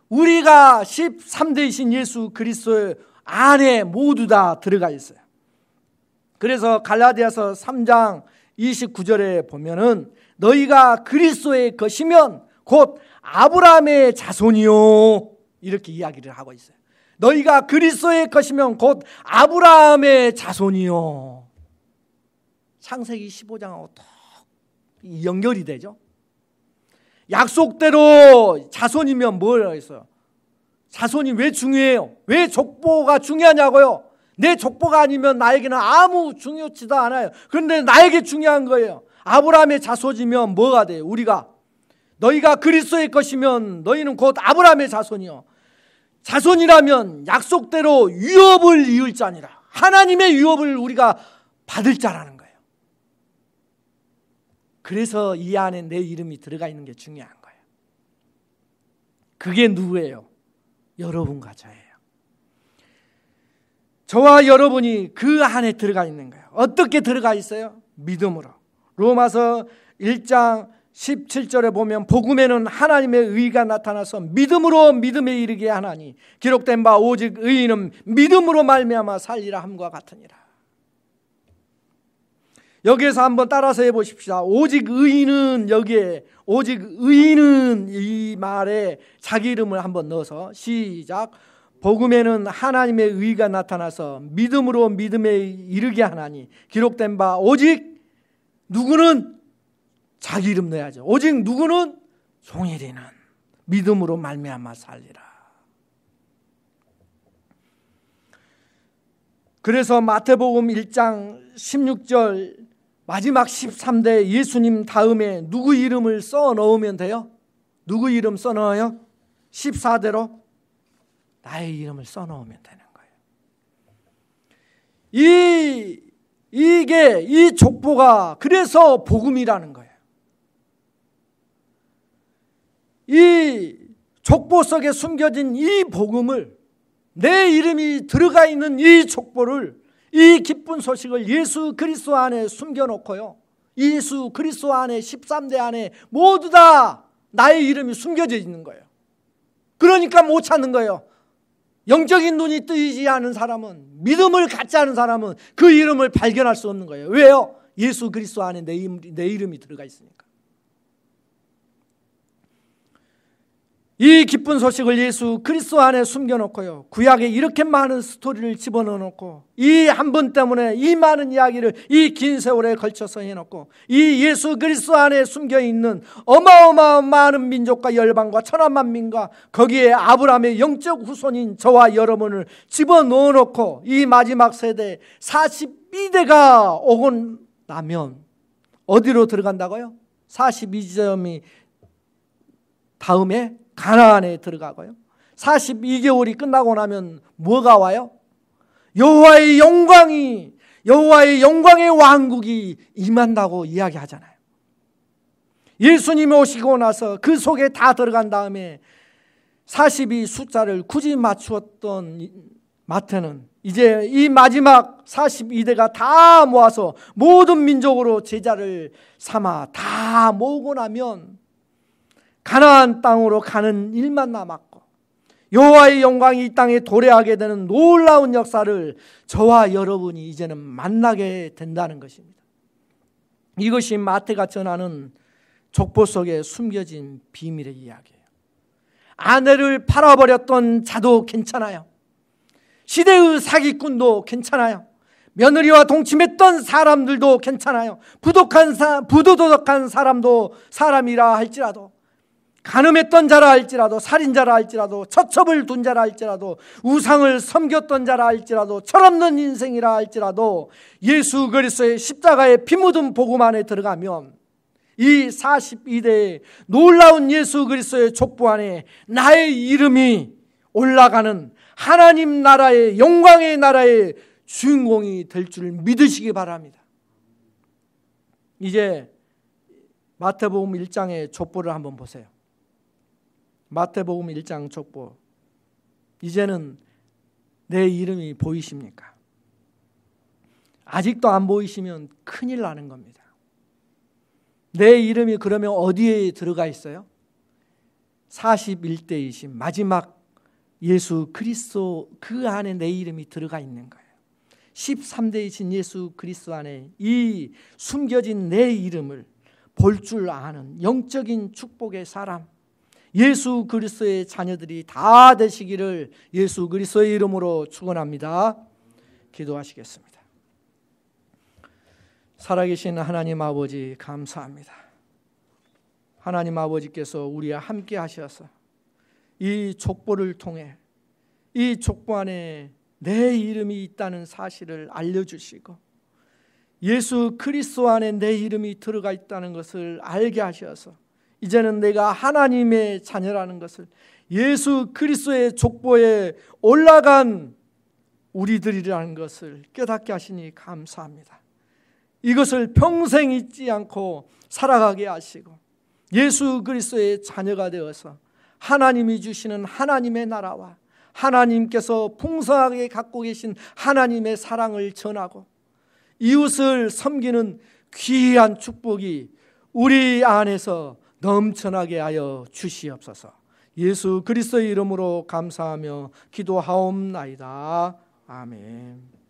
Speaker 1: 우리가 13대이신 예수 그리스도의 안에 모두 다 들어가 있어요. 그래서 갈라디아서 3장 29절에 보면은 너희가 그리스도의 것이면 곧 아브라함의 자손이요 이렇게 이야기를 하고 있어요. 너희가 그리스도의 것이면 곧 아브라함의 자손이요. 창세기 15장하고 또 연결이 되죠. 약속대로 자손이면 뭐라 했어요? 자손이 왜 중요해요? 왜 족보가 중요하냐고요? 내 족보가 아니면 나에게는 아무 중요치도 않아요. 그런데 나에게 중요한 거예요. 아브라함의 자손이면 뭐가 돼요? 우리가 너희가 그리스도의 것이면 너희는 곧 아브라함의 자손이요. 자손이라면 약속대로 유업을 이을 자니라. 하나님의 유업을 우리가 받을 자라는 거예요. 그래서 이 안에 내 이름이 들어가 있는 게 중요한 거예요. 그게 누구예요? 여러분과 저예요. 저와 여러분이 그 안에 들어가 있는 거예요. 어떻게 들어가 있어요? 믿음으로. 로마서 1장 17절에 보면 복음에는 하나님의 의가 나타나서 믿음으로 믿음에 이르게 하나니 기록된 바 오직 의인은 믿음으로 말미암아 살리라 함과 같으니라. 여기에서 한번 따라서 해보십시다. 오직 의인은 여기에 오직 의인은 이 말에 자기 이름을 한번 넣어서 시작. 복음에는 하나님의 의가 나타나서 믿음으로 믿음에 이르게 하나니 기록된 바 오직 누구는 자기 이름 넣어야죠. 오직 누구는 종일이는 믿음으로 말미암아 살리라. 그래서 마태복음 1장 16절 마지막 13대 예수님 다음에 누구 이름을 써 넣으면 돼요? 누구 이름 써 넣어요? 14대로 나의 이름을 써 넣으면 되는 거예요. 이게 이 족보가 그래서 복음이라는 거예요. 이 족보 속에 숨겨진 이 복음을 내 이름이 들어가 있는 이 족보를 이 기쁜 소식을 예수 그리스도 안에 숨겨놓고요. 예수 그리스도 안에 13대 안에 모두 다 나의 이름이 숨겨져 있는 거예요. 그러니까 못 찾는 거예요. 영적인 눈이 뜨이지 않은 사람은 믿음을 갖지 않은 사람은 그 이름을 발견할 수 없는 거예요. 왜요? 예수 그리스도 안에 내 이름이 들어가 있으니까. 이 기쁜 소식을 예수 그리스도 안에 숨겨놓고요, 구약에 이렇게 많은 스토리를 집어넣어놓고 이 한 분 때문에 이 많은 이야기를 이 긴 세월에 걸쳐서 해놓고 이 예수 그리스도 안에 숨겨있는 어마어마한 많은 민족과 열방과 천하만민과 거기에 아브라함의 영적 후손인 저와 여러분을 집어넣어놓고 이 마지막 세대 42대가 오고 나면 어디로 들어간다고요? 42점이 다음에 가나안에 들어가고요, 42개월이 끝나고 나면 뭐가 와요? 여호와의 영광의 왕국이 임한다고 이야기하잖아요. 예수님이 오시고 나서 그 속에 다 들어간 다음에 42 숫자를 굳이 맞추었던 마태는 이제 이 마지막 42대가 다 모아서 모든 민족으로 제자를 삼아 다 모으고 나면 가나안 땅으로 가는 일만 남았고 여호와의 영광이 이 땅에 도래하게 되는 놀라운 역사를 저와 여러분이 이제는 만나게 된다는 것입니다. 이것이 마태가 전하는 족보 속에 숨겨진 비밀의 이야기예요. 아내를 팔아버렸던 자도 괜찮아요. 시대의 사기꾼도 괜찮아요. 며느리와 동침했던 사람들도 괜찮아요. 부도덕한 사람도 사람이라 할지라도, 간음했던 자라 할지라도, 살인자라 할지라도, 처첩을 둔 자라 할지라도, 우상을 섬겼던 자라 할지라도, 철없는 인생이라 할지라도 예수 그리스도의 십자가의 피 묻은 복음 안에 들어가면 이 42대의 놀라운 예수 그리스도의 족보 안에 나의 이름이 올라가는 하나님 나라의 영광의 나라의 주인공이 될 줄 믿으시기 바랍니다. 이제 마태복음 1장의 족보를 한번 보세요. 마태복음 1장 족보. 이제는 내 이름이 보이십니까? 아직도 안 보이시면 큰일 나는 겁니다. 내 이름이 그러면 어디에 들어가 있어요? 41대이신 마지막 예수 그리스도 그 안에 내 이름이 들어가 있는 거예요. 13대이신 예수 그리스도 안에 이 숨겨진 내 이름을 볼 줄 아는 영적인 축복의 사람, 예수 그리스도의 자녀들이 다 되시기를 예수 그리스도의 이름으로 축원합니다. 기도하시겠습니다. 살아계신 하나님 아버지 감사합니다. 하나님 아버지께서 우리와 함께 하셔서 이 족보를 통해 이 족보 안에 내 이름이 있다는 사실을 알려주시고 예수 그리스도 안에 내 이름이 들어가 있다는 것을 알게 하셔서 이제는 내가 하나님의 자녀라는 것을, 예수 그리스도의 족보에 올라간 우리들이라는 것을 깨닫게 하시니 감사합니다. 이것을 평생 잊지 않고 살아가게 하시고 예수 그리스도의 자녀가 되어서 하나님이 주시는 하나님의 나라와 하나님께서 풍성하게 갖고 계신 하나님의 사랑을 전하고 이웃을 섬기는 귀한 축복이 우리 안에서 넘쳐나게 하여 주시옵소서. 예수 그리스도의 이름으로 감사하며 기도하옵나이다. 아멘.